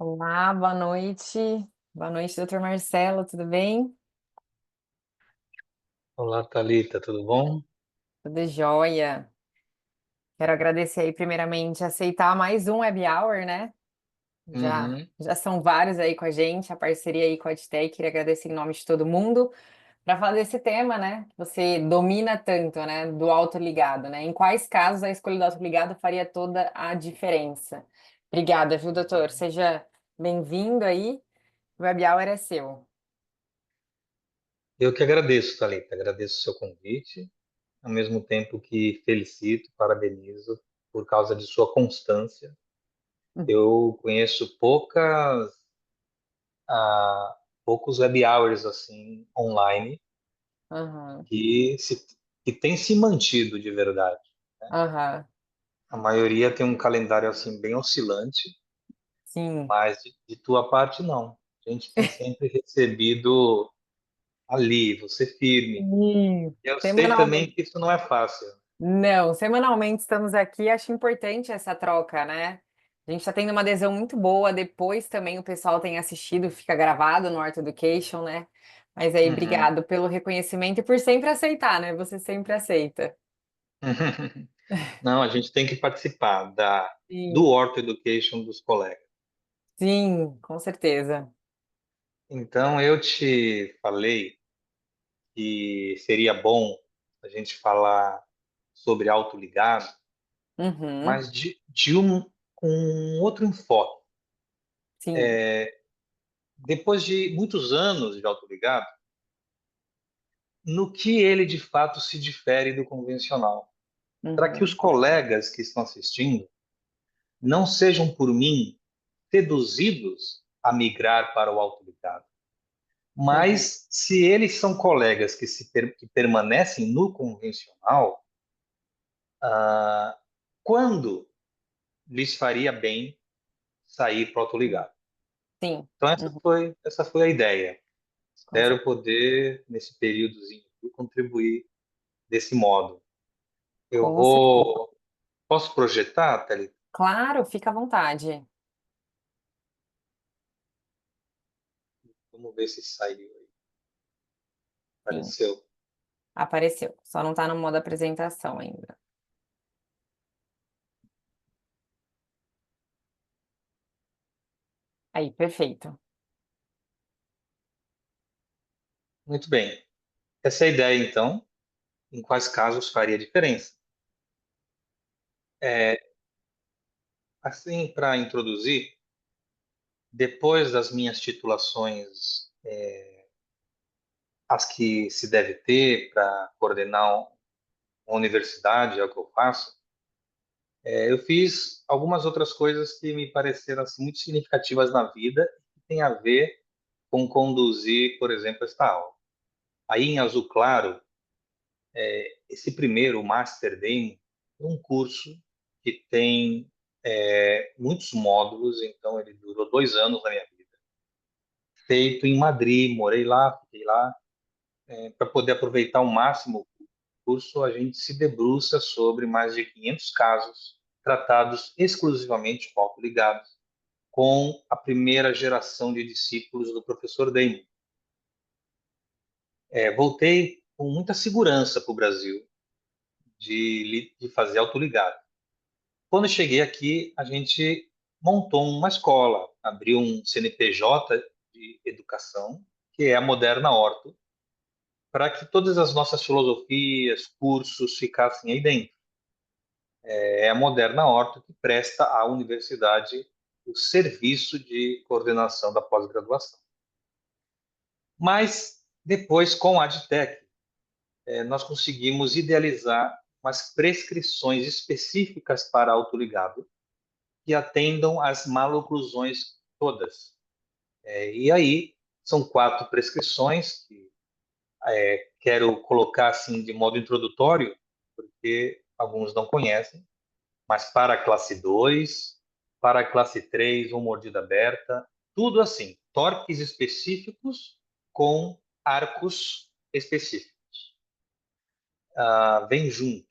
Olá, boa noite. Boa noite, doutor Marcelo, tudo bem? Olá, Thalita, tudo bom? Tudo jóia. Quero agradecer aí, primeiramente, aceitar mais um Web Hour, né? Uhum. Já são vários aí com a gente, a parceria aí com a Adtech. Queria agradecer em nome de todo mundo para falar desse tema, né? Que você domina tanto, né? Do autoligado, né? Em quais casos a escolha do autoligado faria toda a diferença? Obrigada, viu, doutor? Seja bem-vindo aí. O Web Hour é seu. Eu que agradeço, Thalita, agradeço o seu convite, ao mesmo tempo que felicito, parabenizo por causa de sua constância. Eu conheço poucos web hours assim online Aham, que têm se mantido de verdade. aham, A maioria tem um calendário assim bem oscilante, sim. mas de tua parte não. A gente tem sempre recebido ali, você firme. Sim, Eu sei também semanalmente. que isso não é fácil. Não, semanalmente estamos aqui. Acho importante essa troca, né? A gente está tendo uma adesão muito boa. Depois também o pessoal tem assistido, fica gravado no Art Education, né? Mas aí, Uhum. obrigado pelo reconhecimento e por sempre aceitar, né? Você sempre aceita. Não, a gente tem que participar do Sim, Horto Education dos colegas. sim, com certeza. Então, eu te falei que seria bom a gente falar sobre autoligado, Uhum, mas com um outro enfoque. sim. Depois de muitos anos de autoligado, no que ele de fato se difere do convencional? Para que os Uhum, colegas que estão assistindo não sejam, por mim, seduzidos a migrar para o autoligado. uhum, Mas se eles são colegas que permanecem no convencional, quando lhes faria bem sair para o autoligado? sim. Então Uhum, essa foi a ideia. com Espero certeza. poder nesse períodozinho aqui, contribuir desse modo. Eu Com certeza. vou Posso projetar, Thalita? Claro, fica à vontade. Vamos ver se saiu aí. Sim, Apareceu. apareceu. Só não está no modo apresentação ainda. Aí, perfeito. Muito bem. Essa é a ideia, então. Em quais casos faria diferença? É, assim, para introduzir, depois das minhas titulações, as que se deve ter para coordenar uma universidade, é o que eu faço, eu fiz algumas outras coisas que me pareceram assim, muito significativas na vida, que tem a ver com conduzir, por exemplo, esta aula. Aí, em azul claro, esse primeiro, o Master Demo, é um curso que tem muitos módulos, então ele durou 2 anos na minha vida. Feito em Madrid, morei lá, fiquei lá, para poder aproveitar ao máximo o curso, a gente se debruça sobre mais de 500 casos tratados exclusivamente com autoligados, com a primeira geração de discípulos do professor Damon. Voltei com muita segurança para o Brasil de fazer autoligado. Quando eu cheguei aqui, a gente montou uma escola, abriu um CNPJ de educação, que é a Moderna Horto, para que todas as nossas filosofias, cursos ficassem aí dentro. É a Moderna Horto que presta à universidade o serviço de coordenação da pós-graduação. Mas depois, com a AdTech, nós conseguimos idealizar umas prescrições específicas para autoligado que atendam às maloclusões todas. E aí, são 4 prescrições que quero colocar assim de modo introdutório, porque alguns não conhecem, mas para a classe 2, para a classe 3, ou mordida aberta, tudo assim, torques específicos com arcos específicos. Vem junto.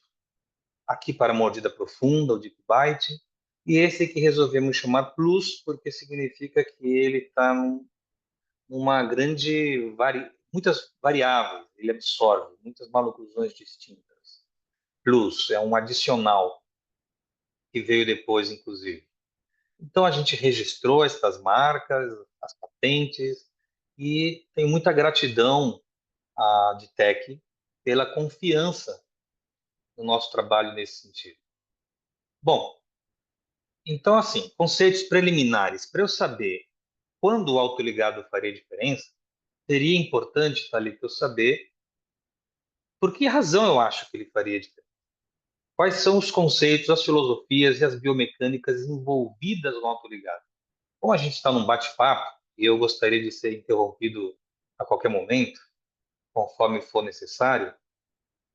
Aqui para mordida profunda, o deep bite, E esse que resolvemos chamar Plus, porque significa que ele está numa muitas variáveis, ele absorve muitas maloclusões distintas. Plus é um adicional que veio depois, inclusive. Então a gente registrou estas marcas, as patentes, e tem muita gratidão à Ditec pela confiança no nosso trabalho nesse sentido. Bom, então assim, conceitos preliminares. Para eu saber quando o autoligado faria diferença, seria importante, Thalita, eu saber por que razão eu acho que ele faria diferença. Quais são os conceitos, as filosofias e as biomecânicas envolvidas no autoligado? Como a gente está num bate-papo, e eu gostaria de ser interrompido a qualquer momento, conforme for necessário,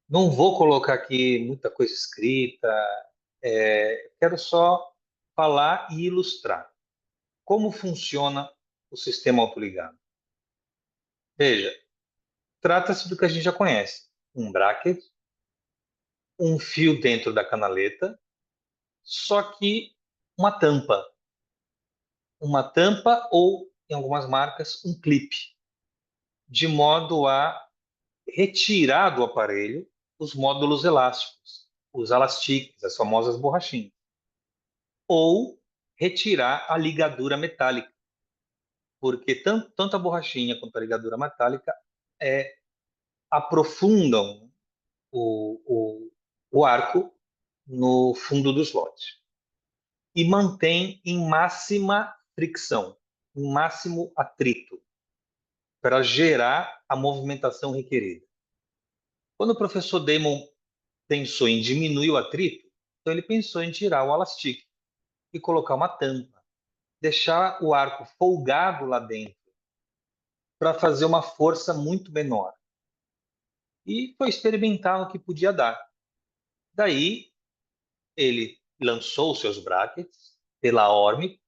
não vou colocar aqui muita coisa escrita, quero só falar e ilustrar como funciona o sistema autoligado. Veja, trata-se do que a gente já conhece: um bracket, um fio dentro da canaleta, só que uma tampa. Uma tampa ou, em algumas marcas, um clipe, de modo a retirar do aparelho os módulos elásticos, os elastiques, as famosas borrachinhas, ou retirar a ligadura metálica, porque tanto a borrachinha quanto a ligadura metálica aprofundam o arco no fundo do slot e mantém em máxima fricção, em máximo atrito, para gerar a movimentação requerida. Quando o professor Damon pensou em diminuir o atrito, então ele pensou em tirar o elastique e colocar uma tampa, deixar o arco folgado lá dentro para fazer uma força muito menor. E foi experimentar o que podia dar. Daí ele lançou os seus brackets pela Orme,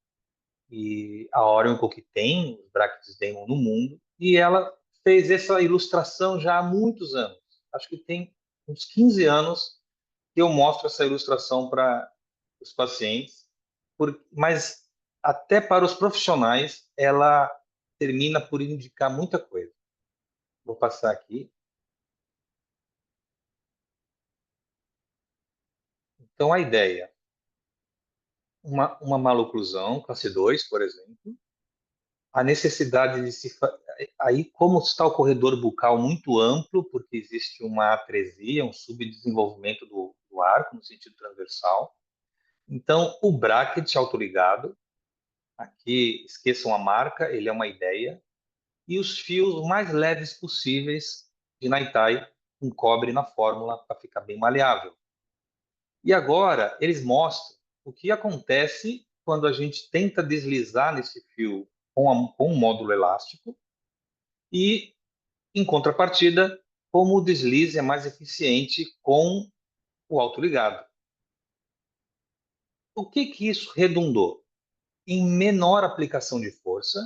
e a Ormco que tem os brackets Damon no mundo, e ela fez essa ilustração já há muitos anos. Acho que tem uns 15 anos que eu mostro essa ilustração para os pacientes, mas até para os profissionais ela termina por indicar muita coisa. Vou passar aqui. Então, a ideia, uma maloclusão, classe 2, por exemplo, a necessidade de aí como está o corredor bucal muito amplo, porque existe uma atresia, um subdesenvolvimento do arco no sentido transversal. Então, o bracket autoligado, aqui esqueçam a marca, ele é uma ideia, e os fios mais leves possíveis de Naitai, com cobre na fórmula para ficar bem maleável. E agora eles mostram o que acontece quando a gente tenta deslizar nesse fio com um módulo elástico e, em contrapartida, como o deslize é mais eficiente com o autoligado. O que que isso redundou? Em menor aplicação de força.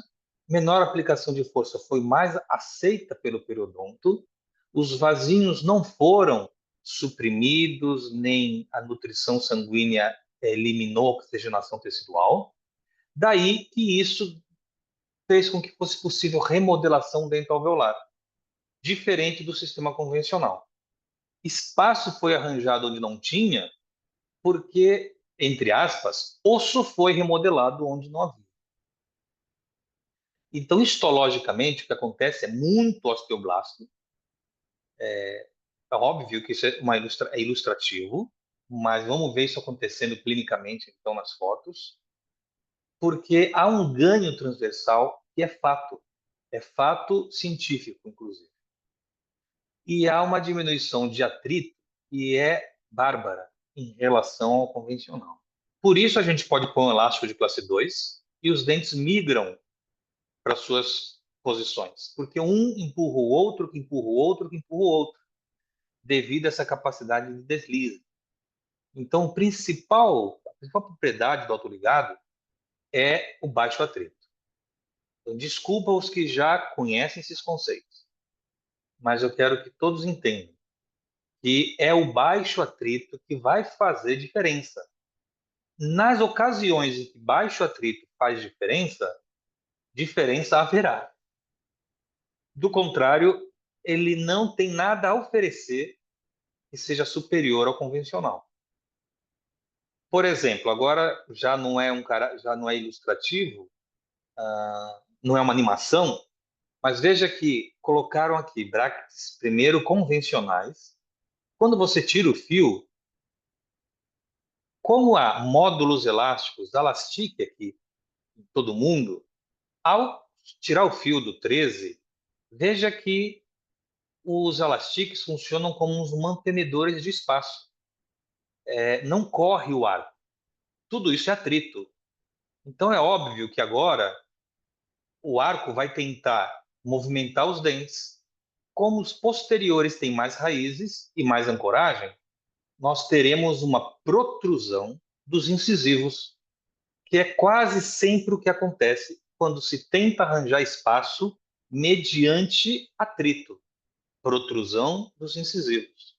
Menor aplicação de força foi mais aceita pelo periodonto. Os vasinhos não foram suprimidos, nem a nutrição sanguínea eliminou a oxigenação tecidual. Daí que isso fez com que fosse possível remodelação dental-alveolar, diferente do sistema convencional. Espaço foi arranjado onde não tinha, porque, entre aspas, osso foi remodelado onde não havia. Então, histologicamente, o que acontece é muito osteoblasto. É óbvio que isso é ilustrativo, mas vamos ver isso acontecendo clinicamente, então, nas fotos, porque há um ganho transversal que é fato científico, inclusive. E há uma diminuição de atrito que é bárbara em relação ao convencional. Por isso, a gente pode pôr um elástico de classe 2 e os dentes migram para suas posições, porque um empurra o outro, que empurra o outro, que empurra o outro, devido a essa capacidade de deslize. Então, a principal propriedade do autoligado é o baixo atrito. Então, desculpa os que já conhecem esses conceitos, mas eu quero que todos entendam que é o baixo atrito que vai fazer diferença. Nas ocasiões em que baixo atrito faz diferença, diferença haverá. Do contrário, ele não tem nada a oferecer que seja superior ao convencional. Por exemplo, agora já não é ilustrativo, não é uma animação, mas veja que colocaram aqui brackets primeiro convencionais. Quando você tira o fio, como há módulos elásticos da Lastic aqui em todo mundo, ao tirar o fio do 13, veja que os elastiques funcionam como uns mantenedores de espaço. Não corre o ar. Tudo isso é atrito. Então é óbvio que agora o arco vai tentar movimentar os dentes. Como os posteriores têm mais raízes e mais ancoragem, nós teremos uma protrusão dos incisivos, que é quase sempre o que acontece quando se tenta arranjar espaço mediante atrito, protrusão dos incisivos.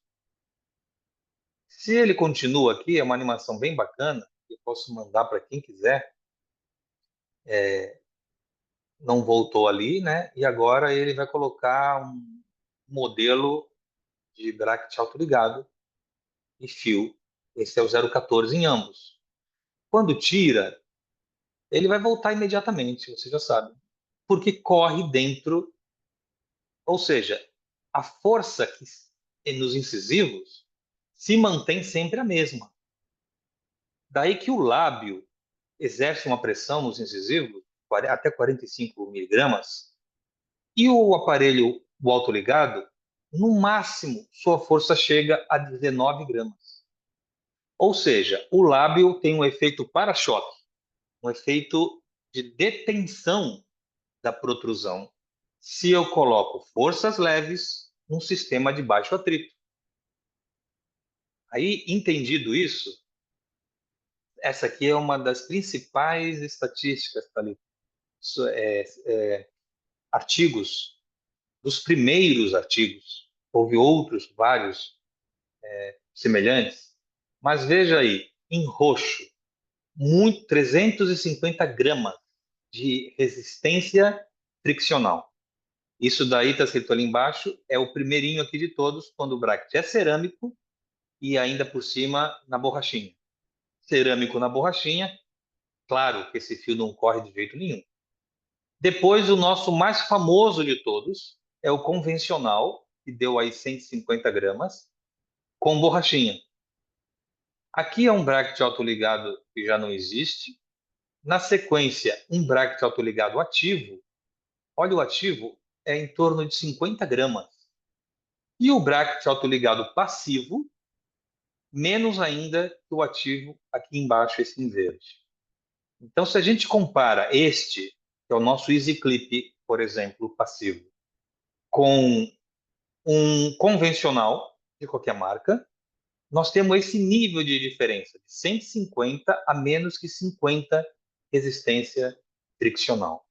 Se ele continua aqui, é uma animação bem bacana, eu posso mandar para quem quiser. Não voltou ali, né? E agora ele vai colocar um modelo de bracket autoligado e fio. Esse é o 014 em ambos. Quando tira, ele vai voltar imediatamente, você já sabe, porque corre dentro, ou seja, a força que nos incisivos se mantém sempre a mesma. Daí que o lábio exerce uma pressão nos incisivos, até 45 miligramas, e o aparelho, o autoligado, no máximo, sua força chega a 19 gramas. Ou seja, o lábio tem um efeito para-choque, um efeito de detenção da protrusão, se eu coloco forças leves num sistema de baixo atrito. Aí, entendido isso, essa aqui é uma das principais estatísticas, tá ali, artigos, dos primeiros artigos. Houve outros, vários semelhantes, mas veja aí, em roxo, 350 gramas de resistência friccional. Isso daí está escrito ali embaixo, é o primeirinho aqui de todos, quando o bracket é cerâmico e ainda por cima na borrachinha. Cerâmico na borrachinha, claro que esse fio não corre de jeito nenhum. Depois, o nosso mais famoso de todos é o convencional, que deu aí 150 gramas, com borrachinha. Aqui é um bracket autoligado que já não existe. Na sequência, um bracket autoligado ativo. Olha, o ativo é em torno de 50 gramas. E o bracket autoligado passivo, menos ainda que o ativo aqui embaixo, esse em verde. Então, se a gente compara este, que é o nosso Easy Clip, por exemplo, passivo, com um convencional de qualquer marca, nós temos esse nível de diferença, de 150 a menos que 50 resistência friccional.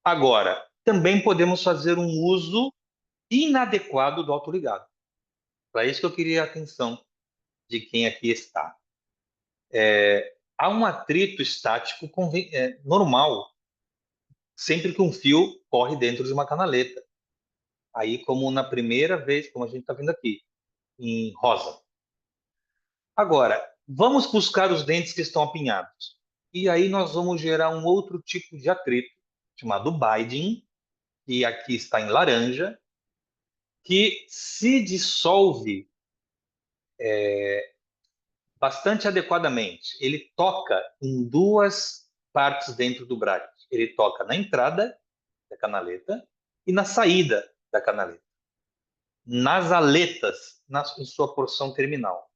Agora, também podemos fazer um uso inadequado do autoligado. Para isso que eu queria a atenção de quem aqui está. Há um atrito estático normal, sempre que um fio corre dentro de uma canaleta. Aí, como na primeira vez, como a gente está vendo aqui, em rosa. Agora, vamos buscar os dentes que estão apinhados. E aí nós vamos gerar um outro tipo de atrito, chamado binding, que aqui está em laranja, que se dissolve bastante adequadamente. Ele toca em duas partes dentro do bracket. Ele toca na entrada da canaleta e na saída da canaleta. Nas aletas, em sua porção terminal.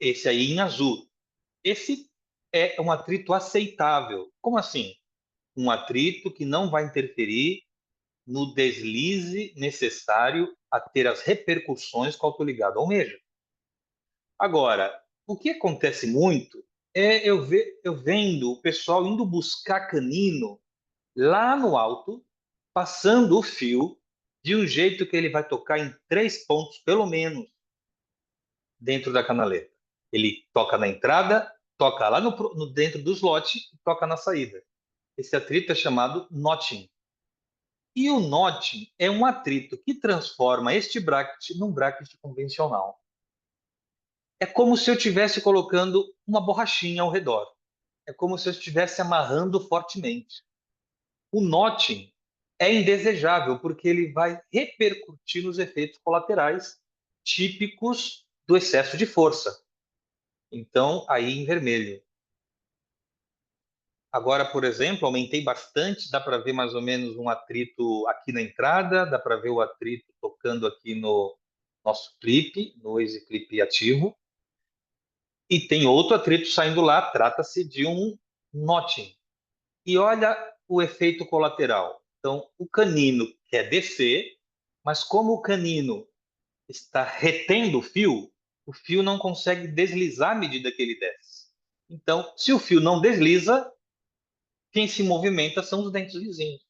Esse aí em azul. Esse é um atrito aceitável. Como assim? Um atrito que não vai interferir no deslize necessário a ter as repercussões que o autoligado almeja. Agora, o que acontece muito é eu vendo o pessoal indo buscar canino lá no alto, passando o fio de um jeito que ele vai tocar em 3 pontos, pelo menos, dentro da canaleta. Ele toca na entrada, toca lá dentro do slot e toca na saída. Esse atrito é chamado notching. E o notching é um atrito que transforma este bracket num bracket convencional. É como se eu estivesse colocando uma borrachinha ao redor. É como se eu estivesse amarrando fortemente. O notching é indesejável porque ele vai repercutir nos efeitos colaterais típicos do excesso de força. Então, aí em vermelho. Agora, por exemplo, aumentei bastante, dá para ver mais ou menos um atrito aqui na entrada, dá para ver o atrito tocando aqui no nosso clipe, no Easy Clip ativo. E tem outro atrito saindo lá, trata-se de um notching. E olha o efeito colateral. Então, o canino quer descer, mas como o canino está retendo o fio não consegue deslizar à medida que ele desce. Então, se o fio não desliza, quem se movimenta são os dentes vizinhos.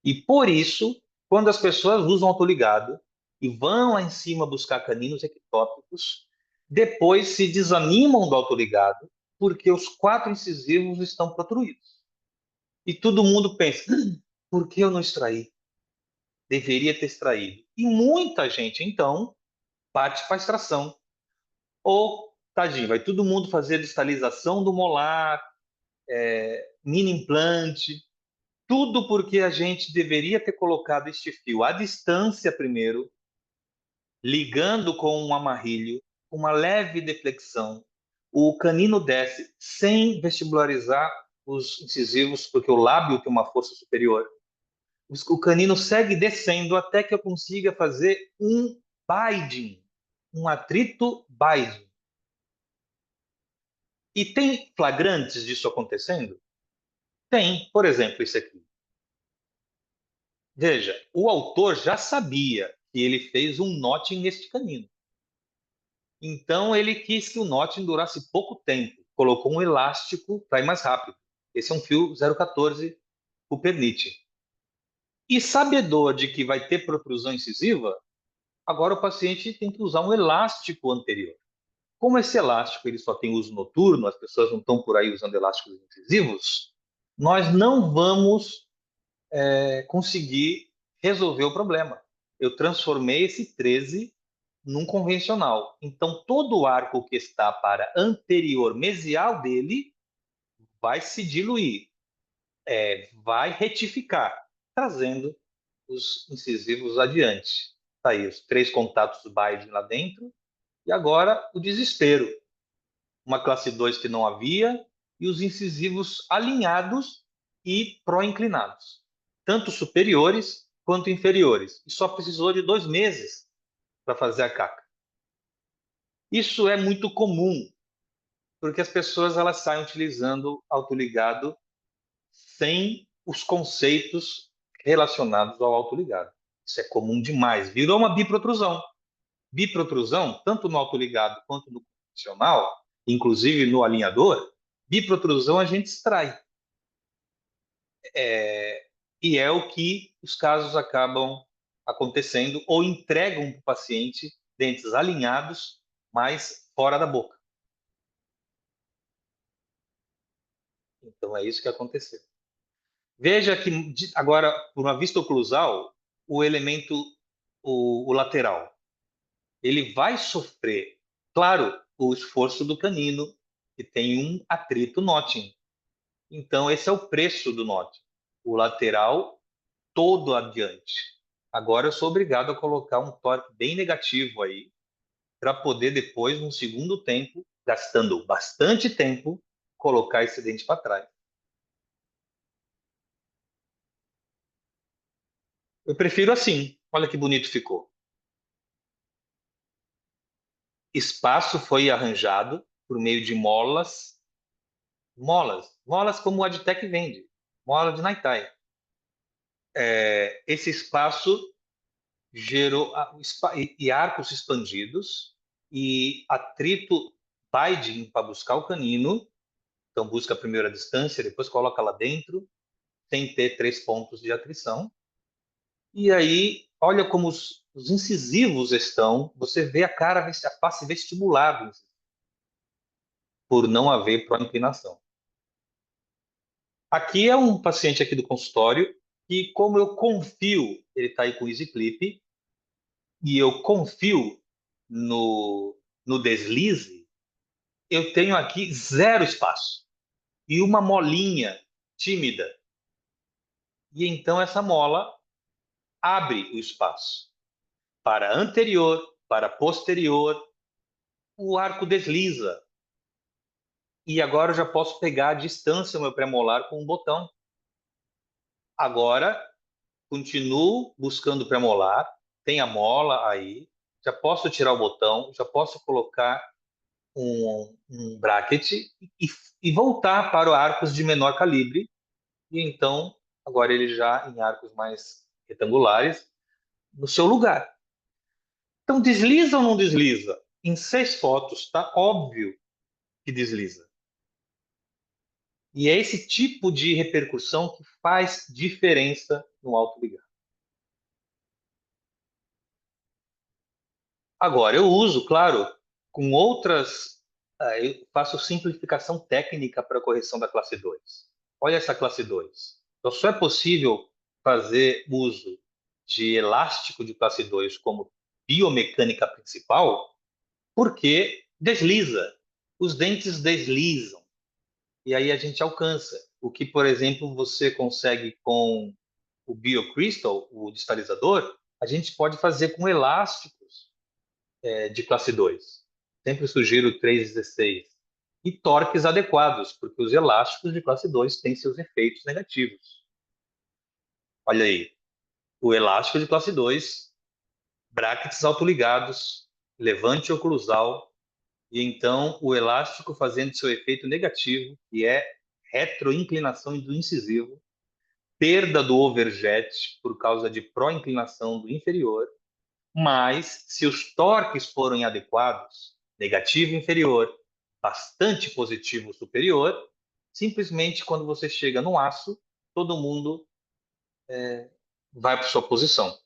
E por isso, quando as pessoas usam autoligado e vão lá em cima buscar caninos ectópicos, depois se desanimam do autoligado porque os quatro incisivos estão protruídos. E todo mundo pensa, por que eu não extraí? Deveria ter extraído. E muita gente, então, parte para a extração. Ou, tadinho, vai todo mundo fazer distalização do molar, mini implante, tudo porque a gente deveria ter colocado este fio à distância primeiro, ligando com um amarrilho, uma leve deflexão. O canino desce sem vestibularizar os incisivos, porque o lábio tem uma força superior. O canino segue descendo até que eu consiga fazer um binding, um atrito binding. E tem flagrantes disso acontecendo? Tem, por exemplo, esse aqui. Veja, o autor já sabia que ele fez um notching neste canino. Então ele quis que o notching durasse pouco tempo. Colocou um elástico para ir mais rápido. Esse é um fio 014 Pupernit. E sabedor de que vai ter protrusão incisiva, agora o paciente tem que usar um elástico anterior. Como esse elástico ele só tem uso noturno, as pessoas não estão por aí usando elásticos incisivos, nós não vamos conseguir resolver o problema. Eu transformei esse 13 num convencional. Então, todo o arco que está para anterior mesial dele vai se diluir, vai retificar, trazendo os incisivos adiante. Tá aí os três contatos do Biden lá dentro. E agora o desespero. Uma classe 2 que não havia e os incisivos alinhados e pró-inclinados, tanto superiores quanto inferiores. E só precisou de 2 meses para fazer a caca. Isso é muito comum, porque as pessoas elas saem utilizando autoligado sem os conceitos relacionados ao autoligado. Isso é comum demais. Virou uma biprotrusão. Biprotrusão, tanto no autoligado quanto no convencional, inclusive no alinhador, biprotrusão a gente extrai. E é o que os casos acabam acontecendo ou entregam para o paciente dentes alinhados, mas fora da boca. Então é isso que aconteceu. Veja que agora, por uma vista oclusal, o elemento, o lateral, ele vai sofrer, claro, o esforço do canino, que tem um atrito notching. Então, esse é o preço do notching. O lateral todo adiante. Agora eu sou obrigado a colocar um torque bem negativo aí, para poder depois, num segundo tempo, gastando bastante tempo, colocar esse dente para trás. Eu prefiro assim. Olha que bonito ficou. Espaço foi arranjado por meio de molas, molas como o Adtech vende, mola de Naitai. Esse espaço gerou e arcos expandidos e atrito binding para buscar o canino. Então busca primeiro a distância, depois coloca lá dentro, sem ter 3 pontos de atrição. E aí, olha como os incisivos estão. Você vê a cara, a face vestibular. por não haver proinclinação. Aqui é um paciente aqui do consultório e como eu confio, ele está aí com o EasyClip, e eu confio no deslize, eu tenho aqui zero espaço e uma molinha tímida. E então essa mola abre o espaço para anterior, para posterior, o arco desliza. E agora eu já posso pegar a distância do meu premolar com um botão. Agora, continuo buscando o premolar, tem a mola aí, já posso tirar o botão, já posso colocar um bracket e voltar para o arcos de menor calibre. E então, agora ele já em arcos mais retangulares, no seu lugar. Então, desliza ou não desliza? Em 6 fotos, está óbvio que desliza. E é esse tipo de repercussão que faz diferença no autoligado. Agora, eu uso, claro, com outras. Eu faço simplificação técnica para a correção da classe 2. Olha essa classe 2. Então, só é possível fazer uso de elástico de classe 2 como biomecânica principal porque desliza. Os dentes deslizam. E aí a gente alcança. O que, por exemplo, você consegue com o BioCrystal, o distalizador, a gente pode fazer com elásticos de classe 2. Sempre sugiro 3,16. E torques adequados, porque os elásticos de classe 2 têm seus efeitos negativos. Olha aí, o elástico de classe 2, brackets autoligados, levante oclusal, e então o elástico fazendo seu efeito negativo, que é retroinclinação do incisivo, perda do overjet por causa de proinclinação do inferior, mas se os torques forem adequados, negativo inferior, bastante positivo superior, simplesmente quando você chega no aço, todo mundo vai para sua posição.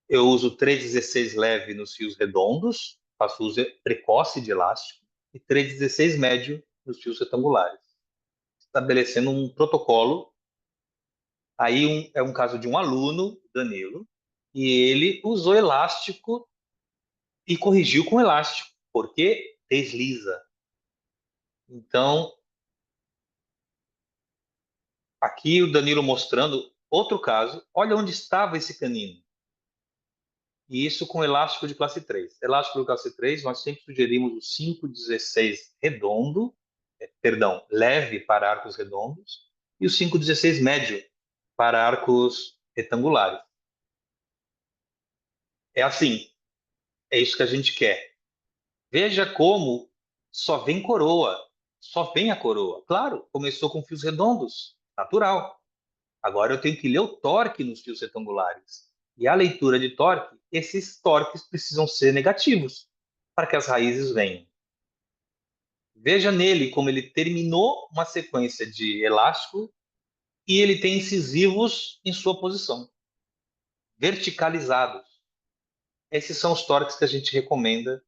Eu uso 3,16 leve nos fios redondos, faço uso precoce de elástico, e 3,16 médio nos fios retangulares, estabelecendo um protocolo. Aí é um caso de um aluno, Danilo, e ele usou elástico e corrigiu com elástico, porque desliza. Então, aqui o Danilo mostrando outro caso. Olha onde estava esse canino. E isso com elástico de classe 3. Elástico de classe 3, nós sempre sugerimos o 5,16 redondo, perdão, leve para arcos redondos, e o 5,16 médio para arcos retangulares. É assim, é isso que a gente quer. Veja como só vem coroa, só vem a coroa. Claro, começou com fios redondos, natural. Agora eu tenho que ler o torque nos fios retangulares. E a leitura de torque, esses torques precisam ser negativos para que as raízes venham. Veja nele como ele terminou uma sequência de elástico e ele tem incisivos em sua posição, verticalizados. Esses são os torques que a gente recomenda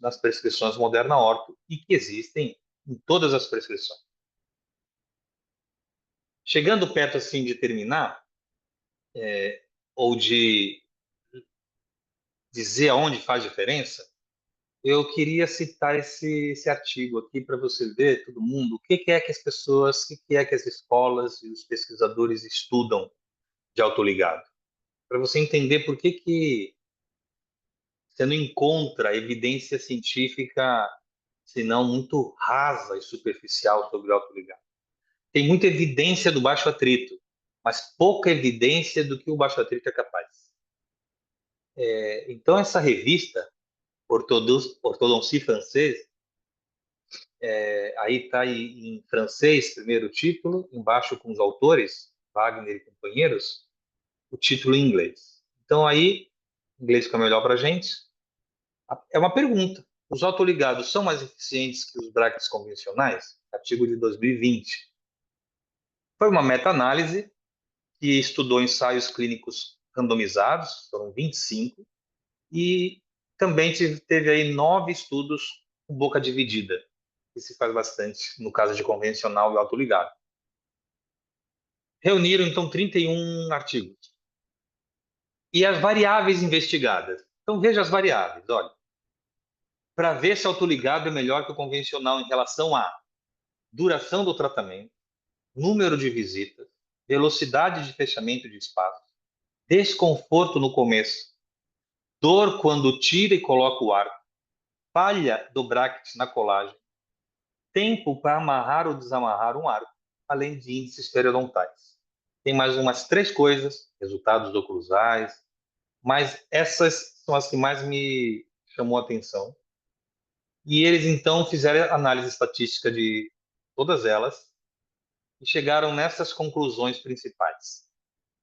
nas prescrições Moderna Ortho e que existem em todas as prescrições. Chegando perto assim de terminar, ou de dizer aonde faz diferença, eu queria citar esse artigo aqui para você ver, todo mundo, o que é que as pessoas, o que é que as escolas e os pesquisadores estudam de autoligado. Para você entender por que você não encontra evidência científica, senão muito rasa e superficial sobre o autoligado. Tem muita evidência do baixo atrito, mas pouca evidência do que o baixo atrito é capaz. Então, essa revista, Orthodontie Française, aí está em francês, primeiro título, embaixo com os autores, Wagner e companheiros, o título em inglês. Então, aí, inglês fica melhor para a gente. É uma pergunta. Os autoligados são mais eficientes que os brackets convencionais? Artigo de 2020. Foi uma meta-análise que estudou ensaios clínicos randomizados, foram 25, e também teve aí 9 estudos com boca dividida, que se faz bastante no caso de convencional e autoligado. Reuniram, então, 31 artigos. E as variáveis investigadas. Então, veja as variáveis, olha. Para ver se autoligado é melhor que o convencional em relação à duração do tratamento, número de visitas, velocidade de fechamento de espaço, desconforto no começo, dor quando tira e coloca o arco, falha do bracket na colagem, tempo para amarrar ou desamarrar um arco, além de índices periodontais. Tem mais umas 3 coisas, resultados oclusais, mas essas são as que mais me chamou a atenção. E eles então fizeram análise estatística de todas elas e chegaram nessas conclusões principais.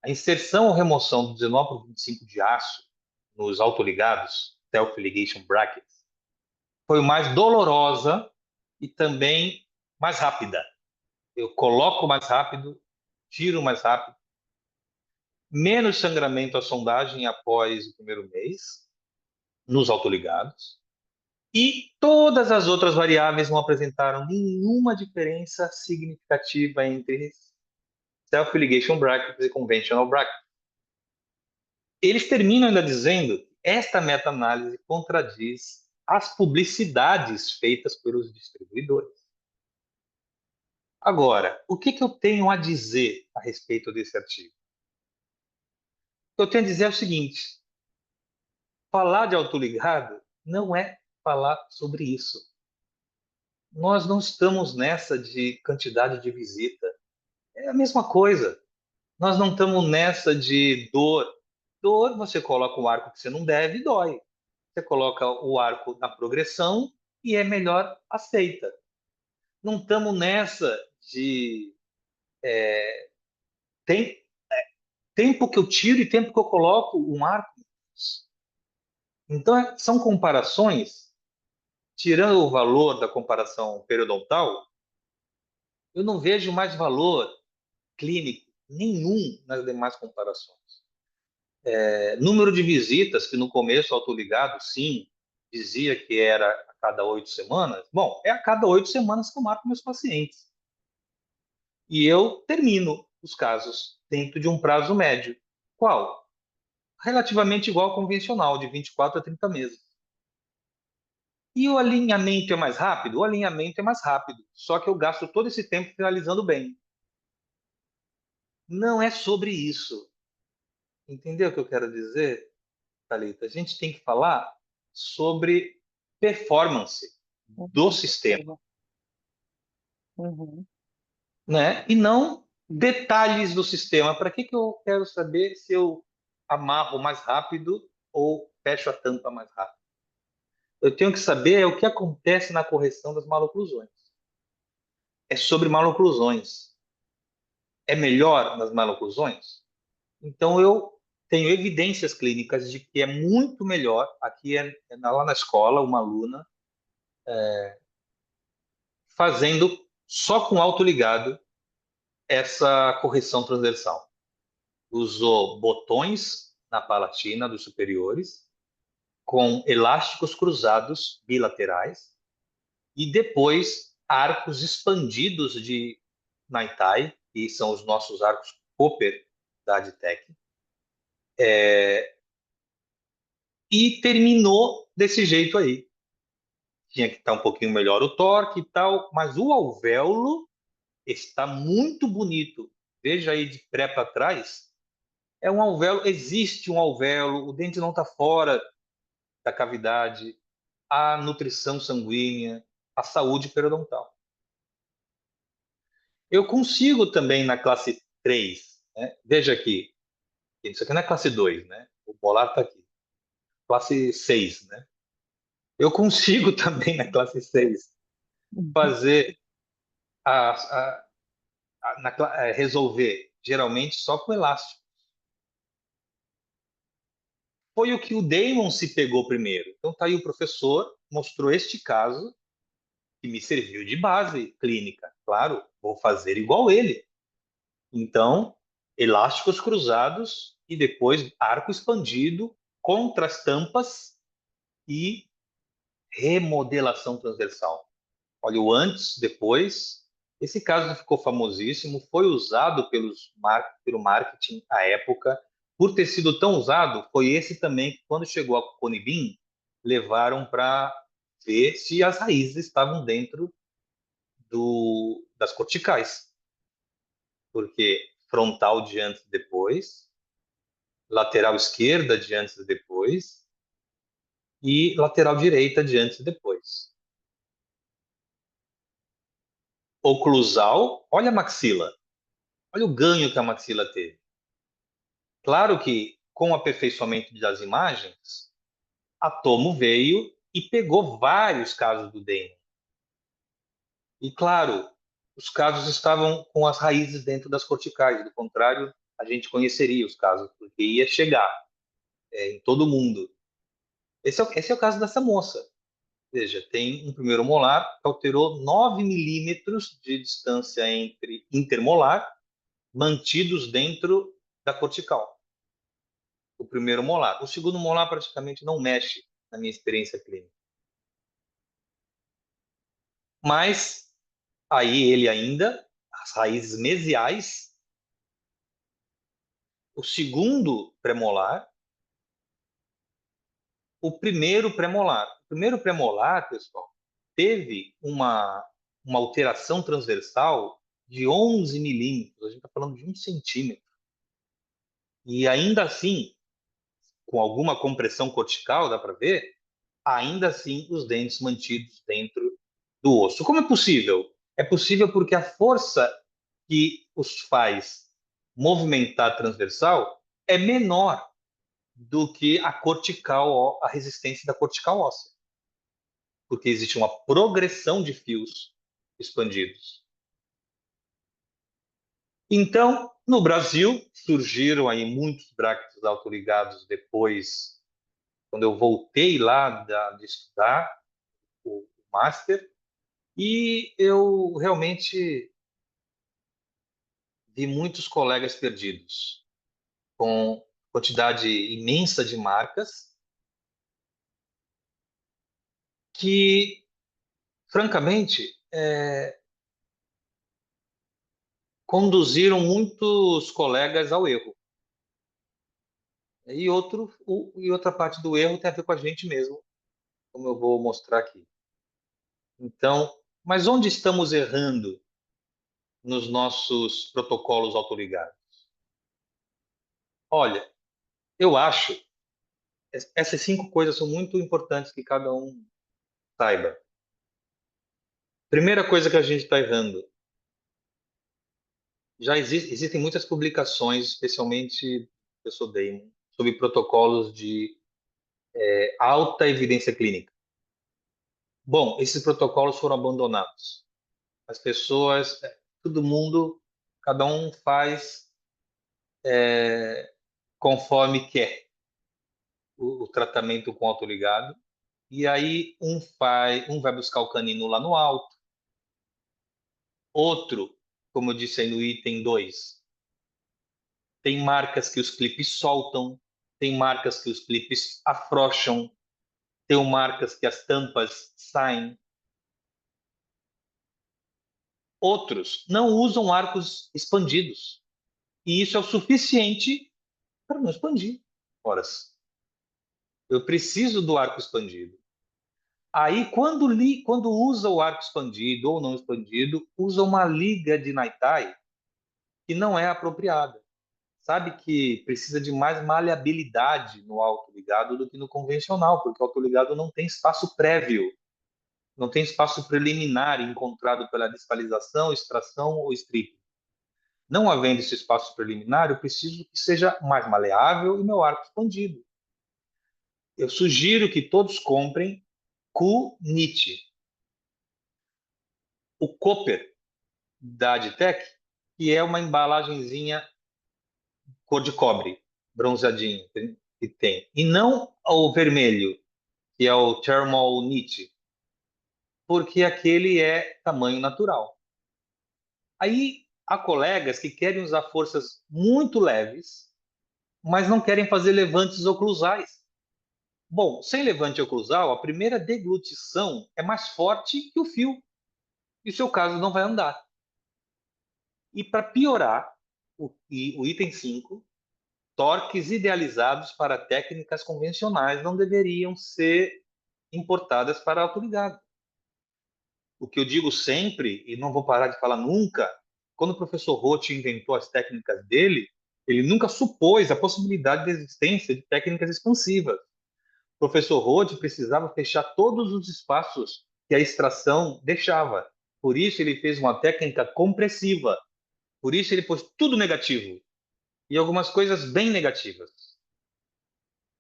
A inserção ou remoção do 19 por 25 de aço nos autoligados, self-ligation brackets, foi mais dolorosa e também mais rápida. Eu coloco mais rápido, tiro mais rápido, menos sangramento à sondagem após o primeiro mês, nos autoligados, e todas as outras variáveis não apresentaram nenhuma diferença significativa entre self-ligation brackets e conventional brackets. Eles terminam ainda dizendo que esta meta-análise contradiz as publicidades feitas pelos distribuidores. Agora, o que eu tenho a dizer a respeito desse artigo? O que eu tenho a dizer é o seguinte: falar de autoligado não é falar sobre isso. Nós não estamos nessa de quantidade de visita. É a mesma coisa. Nós não estamos nessa de dor. Dor, você coloca o arco que você não deve e dói. Você coloca o arco na progressão e é melhor aceita. Não estamos nessa de tem, tempo que eu tiro e tempo que eu coloco um arco. Então, são comparações, tirando o valor da comparação periodontal, eu não vejo mais valor clínico nenhum nas demais comparações. Número de visitas, que no começo autoligado, sim, dizia que era a cada 8 semanas. Bom, é a cada 8 semanas que eu marco meus pacientes. E eu termino os casos dentro de um prazo médio. Qual? Relativamente igual ao convencional, de 24 a 30 meses. E o alinhamento é mais rápido? O alinhamento é mais rápido, só que eu gasto todo esse tempo finalizando bem. Não é sobre isso. Entendeu o que eu quero dizer, Thalita? A gente tem que falar sobre performance do sistema, Uhum. né? E não detalhes do sistema. Para que eu quero saber se eu amarro mais rápido ou fecho a tampa mais rápido? Eu tenho que saber o que acontece na correção das maloclusões. É sobre maloclusões. É melhor nas maloclusões? Então, eu tenho evidências clínicas de que é muito melhor. Aqui lá na escola, uma aluna fazendo só com autoligado essa correção transversal. Usou botões na palatina dos superiores, com elásticos cruzados bilaterais, e depois arcos expandidos de Naitai, que são os nossos arcos Cooper da Adtech, e terminou desse jeito aí. Tinha que estar um pouquinho melhor o torque e tal, mas o alvéolo está muito bonito. Veja aí de pré para trás, é um alvéolo, existe um alvéolo, o dente não está fora da cavidade, a nutrição sanguínea, a saúde periodontal. Eu consigo também na classe 3, né? Veja aqui, isso aqui não é classe 2, né? O molar está aqui. Classe 6, né? Eu consigo também na classe 6 fazer a, resolver, geralmente só com elástico. Foi o que o Damon se pegou primeiro. Então tá aí o professor, mostrou este caso, que me serviu de base clínica. Claro, vou fazer igual ele. Então, elásticos cruzados e depois arco expandido contra as tampas e remodelação transversal. Olha o antes, depois. Esse caso ficou famosíssimo, foi usado pelo marketing à época. Por ter sido tão usado, foi esse também que, quando chegou a Conibin, levaram para ver se as raízes estavam dentro das corticais. Porque frontal de antes e depois, lateral esquerda de antes e depois, e lateral direita de antes e depois. Oclusal, olha a maxila. Olha o ganho que a maxila teve. Claro que, com o aperfeiçoamento das imagens, a Tomo veio e pegou vários casos do Damon. E, claro, os casos estavam com as raízes dentro das corticais. Do contrário, a gente conheceria os casos, porque ia chegar em todo mundo. Esse é o caso dessa moça. Veja, tem um primeiro molar que alterou 9 milímetros de distância entre intermolar, mantidos dentro da cortical. O primeiro molar. O segundo molar praticamente não mexe na minha experiência clínica. Mas aí ele ainda, as raízes mesiais, o segundo premolar, o primeiro premolar. O primeiro premolar, pessoal, teve uma alteração transversal de 11 milímetros. A gente está falando de 1 centímetro. E ainda assim, com alguma compressão cortical, dá para ver, ainda assim os dentes mantidos dentro do osso. Como é possível? É possível porque a força que os faz movimentar a transversal é menor do que a cortical, a resistência da cortical óssea, porque existe uma progressão de fios expandidos. Então, no Brasil, surgiram aí muitos bractos autoligados depois, quando eu voltei lá de estudar o Master, e eu realmente vi muitos colegas perdidos, com quantidade imensa de marcas, que, francamente, conduziram muitos colegas ao erro. E outra parte do erro tem a ver com a gente mesmo, como eu vou mostrar aqui. Então, mas onde estamos errando nos nossos protocolos autoligados? Olha, eu acho essas 5 coisas são muito importantes que cada um saiba. Primeira coisa que a gente está errando: já existem muitas publicações, especialmente do professor Damon, sobre protocolos de alta evidência clínica. Bom, esses protocolos foram abandonados. As pessoas, todo mundo, cada um faz conforme quer o tratamento com autoligado. E aí um vai buscar o canino lá no alto, outro, como eu disse aí no item 2, tem marcas que os clipes soltam, tem marcas que os clipes afrouxam, tem marcas que as tampas saem. Outros não usam arcos expandidos. E isso é o suficiente para não expandir. Horas. Eu preciso do arco expandido. Aí, quando usa o arco expandido ou não expandido, usa uma liga de Naitai que não é apropriada. Sabe que precisa de mais maleabilidade no autoligado do que no convencional, porque o autoligado não tem espaço prévio, não tem espaço preliminar encontrado pela discalização, extração ou strip. Não havendo esse espaço preliminar, eu preciso que seja mais maleável e meu arco expandido. Eu sugiro que todos comprem Q-Nit. O Copper da Aditec, que é uma embalagenzinha cor de cobre, bronzeadinho, que tem. E não o vermelho, que é o Thermal Knit, porque aquele é tamanho natural. Aí há colegas que querem usar forças muito leves, mas não querem fazer levantes oclusais. Bom, sem levante oclusal, a primeira deglutição é mais forte que o fio, e o seu caso não vai andar. E para piorar, o item 5, torques idealizados para técnicas convencionais não deveriam ser importadas para autoligado. O que eu digo sempre, e não vou parar de falar nunca, quando o professor Roth inventou as técnicas dele, ele nunca supôs a possibilidade de existência de técnicas expansivas. O professor Roth precisava fechar todos os espaços que a extração deixava. Por isso ele fez uma técnica compressiva. Por isso ele pôs tudo negativo e algumas coisas bem negativas.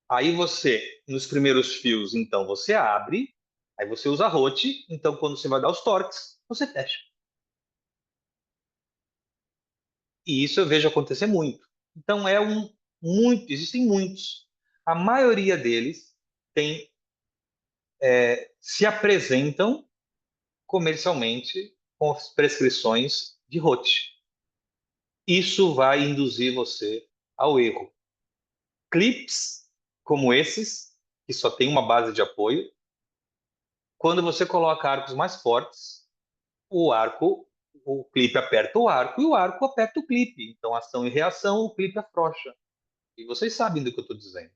Aí você, nos primeiros fios, então você abre, aí você usa Roth, então quando você vai dar os torques, você fecha. E isso eu vejo acontecer muito. Então existem muitos. A maioria deles tem, se apresentam comercialmente com as prescrições de Roth. Isso vai induzir você ao erro. Clips como esses, que só tem uma base de apoio, quando você coloca arcos mais fortes, o clipe aperta o arco e o arco aperta o clipe. Então, ação e reação, o clipe afrouxa. E vocês sabem do que eu estou dizendo.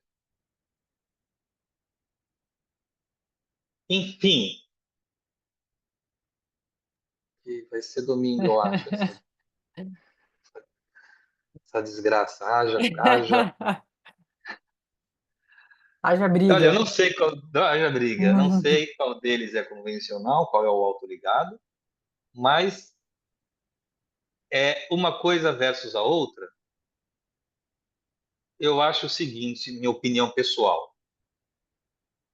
Enfim, vai ser domingo, eu acho, essa desgraça. Haja Olha, eu briga. não sei qual. Haja briga. Não sei qual deles é convencional, qual é o autoligado, mas uma coisa versus a outra. Eu acho o seguinte, minha opinião pessoal.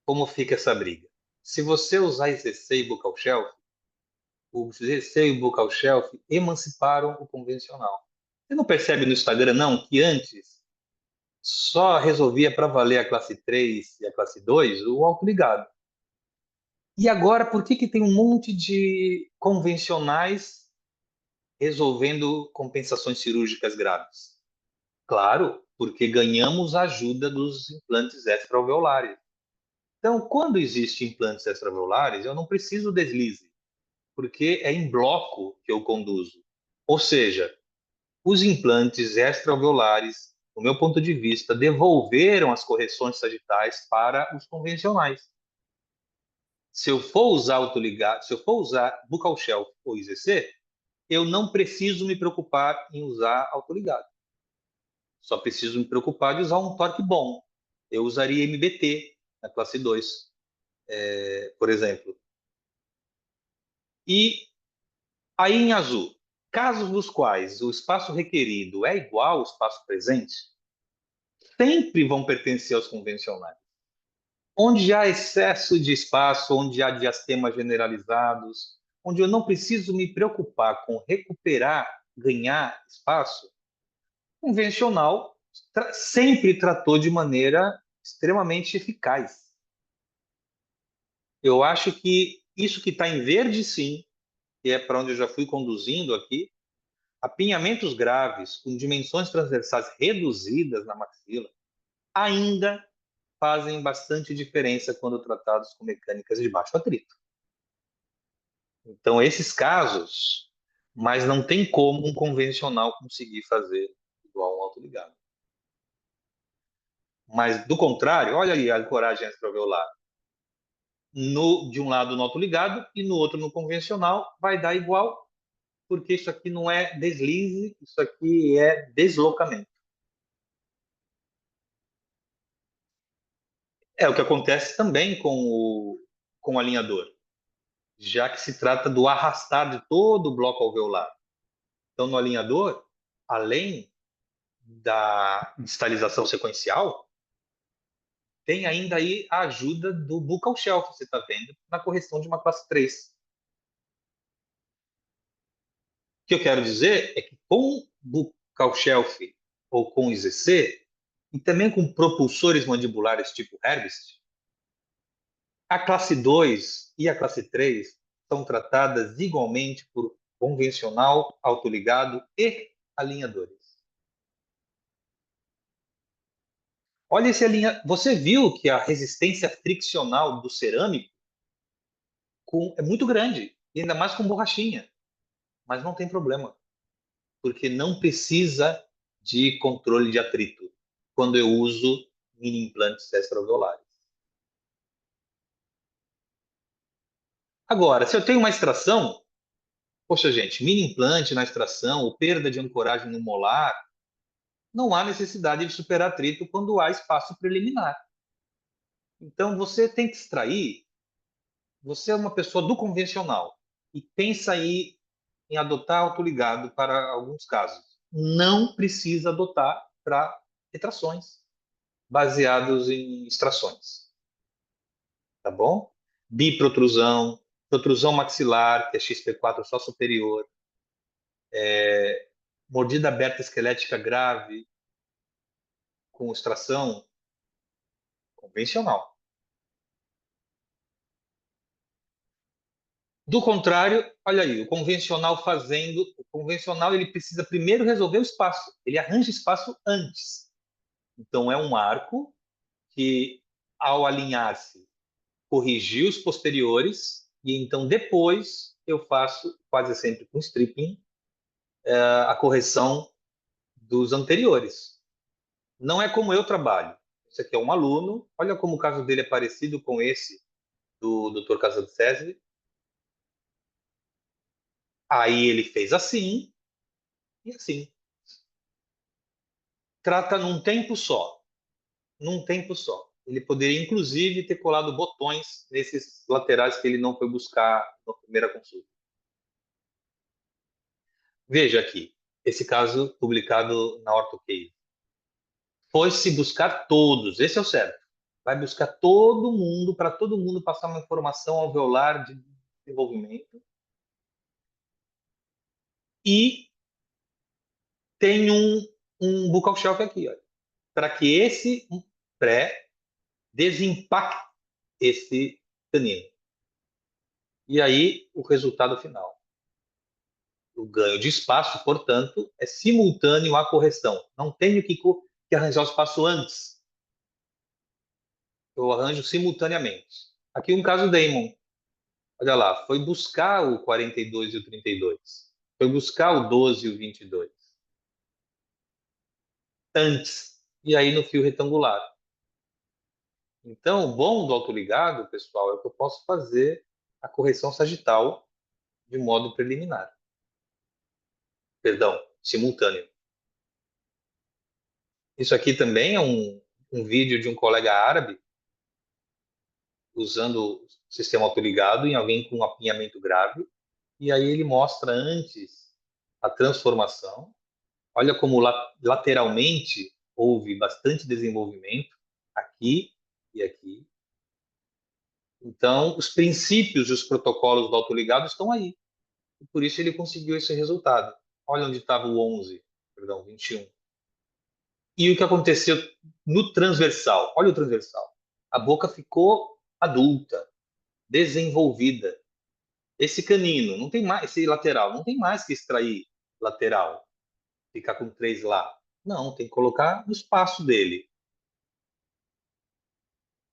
Como fica essa briga? Se você usar ECC e Buccal Shelf, o ECC e o Buccal Shelf emanciparam o convencional. Você não percebe no Instagram, não, que antes só resolvia para valer a classe 3 e a classe 2 o autoligado. E agora, por que tem um monte de convencionais resolvendo compensações cirúrgicas graves? Claro, porque ganhamos a ajuda dos implantes extra-alveolares. Então, quando existem implantes extra-alveolares, eu não preciso deslize, porque é em bloco que eu conduzo. Ou seja, os implantes extra-alveolares, do meu ponto de vista, devolveram as correções sagitais para os convencionais. Se eu for usar autoligado, se eu for usar Buccal Shelf ou IZC, eu não preciso me preocupar em usar autoligado. Só preciso me preocupar de usar um torque bom. Eu usaria MBT na classe 2, por exemplo. E aí em azul, casos nos quais o espaço requerido é igual ao espaço presente, sempre vão pertencer aos convencionais. Onde há excesso de espaço, onde há diastemas generalizados, onde eu não preciso me preocupar com recuperar, ganhar espaço, convencional sempre tratou de maneira extremamente eficaz. Eu acho que isso que está em verde, sim, que é para onde eu já fui conduzindo aqui, apinhamentos graves com dimensões transversais reduzidas na maxila ainda fazem bastante diferença quando tratados com mecânicas de baixo atrito. Então, esses casos, mas não tem como um convencional conseguir fazer igual um autoligado. Mas, do contrário, olha ali a ancoragem extraveolar. De um lado no autoligado e no outro no convencional, vai dar igual, porque isso aqui não é deslize, isso aqui é deslocamento. É o que acontece também com o alinhador, já que se trata do arrastar de todo o bloco alveolar. Então, no alinhador, além da distalização sequencial, tem ainda aí a ajuda do buccal shelf, você está vendo, na correção de uma classe 3. O que eu quero dizer é que com buccal shelf ou com IZC, e também com propulsores mandibulares tipo Herbst, a classe 2 e a classe 3 são tratadas igualmente por convencional, autoligado e alinhadores. Olha esse alinha. Você viu que a resistência friccional do cerâmico é muito grande, e ainda mais com borrachinha. Mas não tem problema, porque não precisa de controle de atrito quando eu uso mini implantes extraovulares. Agora, se eu tenho uma extração, poxa, gente, mini implante na extração ou perda de ancoragem no molar, não há necessidade de superar atrito quando há espaço preliminar. Então, você tem que extrair. Você é uma pessoa do convencional e pensa aí em adotar autoligado para alguns casos. Não precisa adotar para retrações baseados em extrações, tá bom? Biprotrusão, protrusão maxilar, que é XP4 só superior, mordida aberta esquelética grave com extração convencional. Do contrário, olha aí, o convencional ele precisa primeiro resolver o espaço, ele arranja espaço antes. Então é um arco que, ao alinhar-se, corrigir os posteriores e então depois eu faço, quase sempre com stripping, a correção dos anteriores. Não é como eu trabalho. Esse aqui é um aluno, olha como o caso dele é parecido com esse do Dr. Casancesi. Aí ele fez assim e assim. Trata num tempo só. Num tempo só. Ele poderia, inclusive, ter colado botões nesses laterais que ele não foi buscar na primeira consulta. Veja aqui, esse caso publicado na OrthoCase. Foi-se buscar todos, esse é o certo. Vai buscar todo mundo, para todo mundo passar uma informação alveolar de desenvolvimento. E tem um buccal shelf aqui, para que esse pré desimpacte esse canino. E aí, o resultado final. O ganho de espaço, portanto, é simultâneo à correção. Não tenho que arranjar o espaço antes. Eu arranjo simultaneamente. Aqui um caso Damon. Olha lá, foi buscar o 42 e o 32. Foi buscar o 12 e o 22. Antes. E aí no fio retangular. Então, o bom do autoligado, pessoal, é que eu posso fazer a correção sagital de modo preliminar. Perdão, simultâneo. Isso aqui também é um vídeo de um colega árabe usando o sistema autoligado em alguém com um apinhamento grave. E aí ele mostra antes a transformação. Olha como lateralmente houve bastante desenvolvimento aqui e aqui. Então, os princípios e os protocolos do autoligado estão aí. E por isso ele conseguiu esse resultado. Olha onde estava o 11, perdão, 21. E o que aconteceu no transversal? Olha o transversal. A boca ficou adulta, desenvolvida. Esse canino, não tem mais, esse lateral, não tem mais que extrair lateral, ficar com 3 lá. Não, tem que colocar no espaço dele.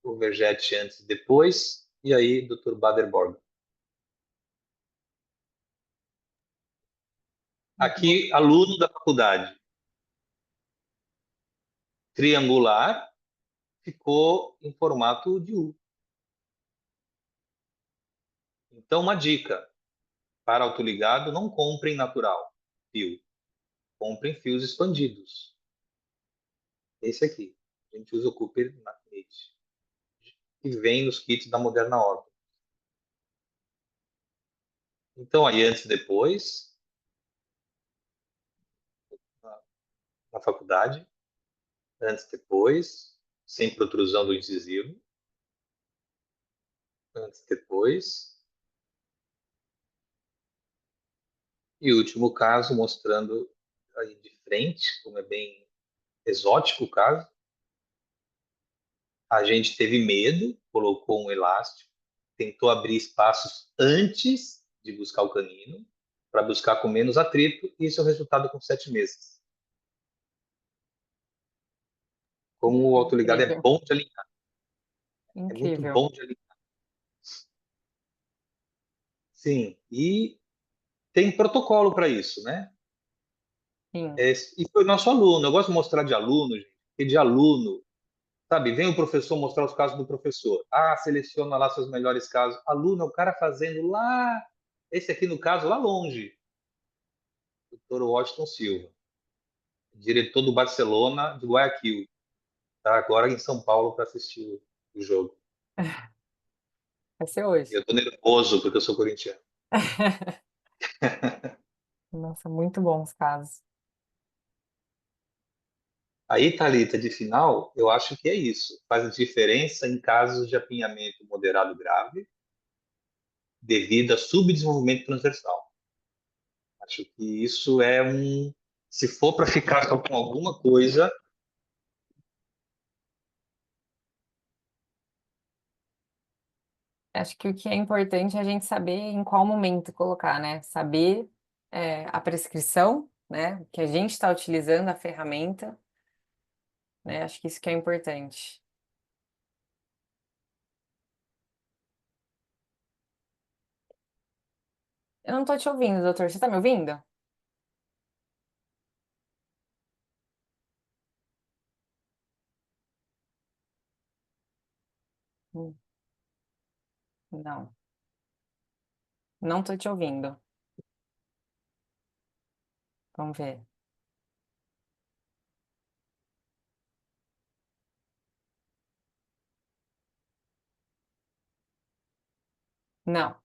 O Vergete antes e depois, e aí Dr. Baderborg. Aqui, aluno da faculdade, triangular, ficou em formato de U. Então, uma dica, para autoligado, não comprem natural, fio. Comprem fios expandidos. Esse aqui. A gente usa o Cooper Knit, que vem nos kits da Moderna Ortho. Então, aí antes e depois, na faculdade, antes e depois, sem protrusão do incisivo, antes e depois, e último caso, mostrando aí de frente, como é bem exótico o caso. A gente teve medo, colocou um elástico, tentou abrir espaços antes de buscar o canino, para buscar com menos atrito, e isso é o resultado com 7 meses. como o autoligado é Incrível, bom de alinhar, é muito incrível. bom de alinhar. Sim, e tem protocolo para isso, né? Sim. E foi nosso aluno. Eu gosto de mostrar de aluno, gente, porque de aluno, sabe, vem o professor mostrar os casos do professor. Ah, seleciona lá seus melhores casos. Aluno é o cara fazendo lá, esse aqui no caso, lá longe, doutor Washington Silva, diretor do Barcelona de Guayaquil, tá agora em São Paulo para assistir o jogo. Vai ser E hoje. eu tô nervoso porque eu sou corintiano. Nossa, muito bons casos. Aí, Thalita, de final, eu acho que é isso. Faz diferença em casos de apinhamento moderado grave devido a subdesenvolvimento transversal. Acho que isso é um. Se for para ficar só com alguma coisa, Acho que o que é importante é a gente saber em qual momento colocar, né? Saber a prescrição, né? Que a gente está utilizando a ferramenta, né? Acho que isso que é importante. Eu não tô te ouvindo, doutor. Você tá me ouvindo? Hum, Não, não tô te ouvindo. Vamos ver. Não.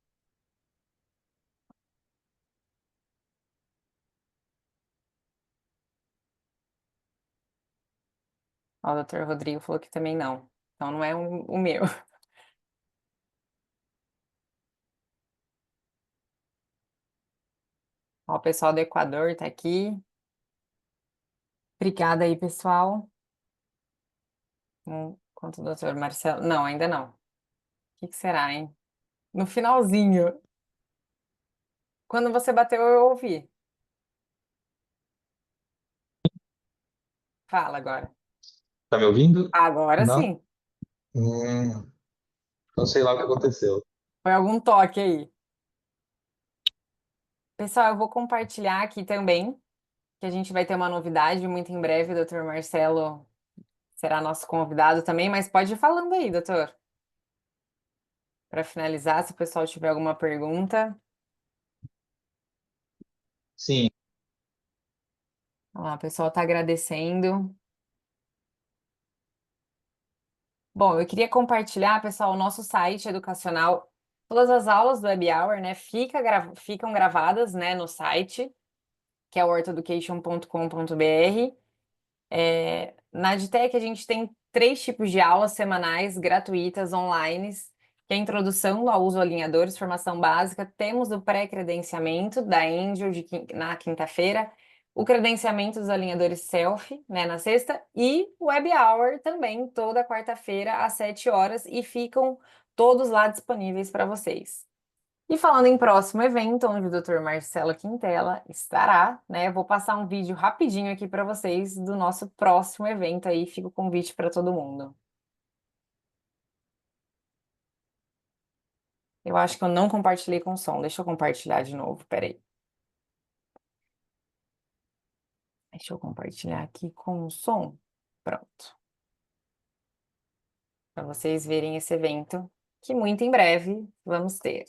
Ó, o doutor Rodrigo falou que também não. Então não é o meu. Ó, o pessoal do Equador tá aqui. Obrigada aí, pessoal. Quanto o doutor Marcelo? Não, ainda não. O que que será, hein? No finalzinho. Quando você bateu, eu ouvi. Fala agora. tá me ouvindo? Agora Não? sim. Não sei lá o que aconteceu. Foi algum toque aí. Pessoal, eu vou compartilhar aqui também, que a gente vai ter uma novidade muito em breve. O doutor Marcelo será nosso convidado também, mas pode ir falando aí, doutor. Para finalizar, se o pessoal tiver alguma pergunta. Sim, Ó, o pessoal está agradecendo. Bom, eu queria compartilhar, pessoal, o nosso site educacional. Todas as aulas do Web Hour, né, ficam gravadas, né, no site, que é o ortoeducation.com.br. Na Adtech, a gente tem 3 tipos de aulas semanais gratuitas online, que é a introdução ao uso alinhadores, formação básica. Temos o pré-credenciamento da Angel na quinta-feira, o credenciamento dos alinhadores self, né, na sexta, e o Web Hour também, toda quarta-feira, às 7 horas, e ficam todos lá disponíveis para vocês. E falando em próximo evento, onde o Dr. Marcelo Quintela estará, né? Eu vou passar um vídeo rapidinho aqui para vocês do nosso próximo evento aí, fica o convite para todo mundo. Eu acho que eu não compartilhei com som, deixa eu compartilhar de novo, peraí. Deixa eu compartilhar aqui com o som. Pronto. Para vocês verem esse evento, que muito em breve vamos ter.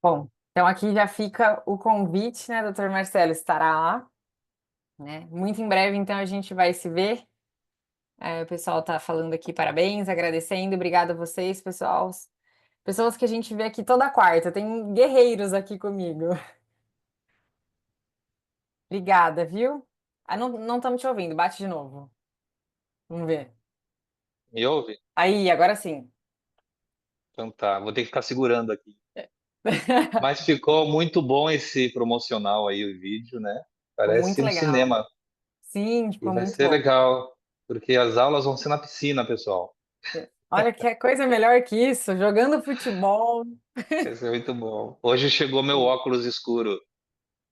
Bom, então aqui já fica o convite, né? Doutor Marcelo estará lá, né? Muito em breve, então, a gente vai se ver. O pessoal tá falando aqui parabéns, agradecendo. Obrigada a vocês, pessoal. Pessoas que a gente vê aqui toda quarta. Tem guerreiros aqui comigo. Obrigada, viu? Ah, não estamos te ouvindo. Bate de novo. Vamos ver. Me ouve? Aí, agora sim. Então tá, vou ter que ficar segurando aqui. Mas ficou muito bom esse promocional aí, o vídeo, né? Ficou Parece muito um legal. cinema. Sim, E ficou vai muito ser bom. legal, porque as aulas vão ser na piscina, pessoal. Olha que coisa melhor que isso, jogando futebol. Vai ser muito bom. Hoje chegou meu óculos escuro,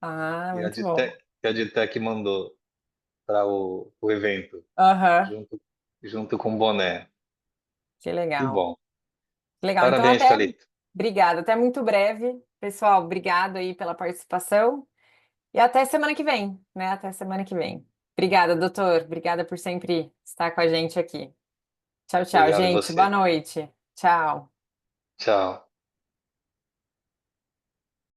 Ah, que a muito bom. Que a Ditec mandou para o evento, Aham, junto, junto com o boné. que Que legal. bom. Que legal. Então, Parabéns, até Thalita. obrigada. Até muito breve. Pessoal, obrigado aí pela participação. E até semana que vem, né? Até semana que vem. Obrigada, doutor. Obrigada por sempre estar com a gente aqui. Tchau, tchau, Obrigado a gente. Boa você. noite. Tchau. Tchau.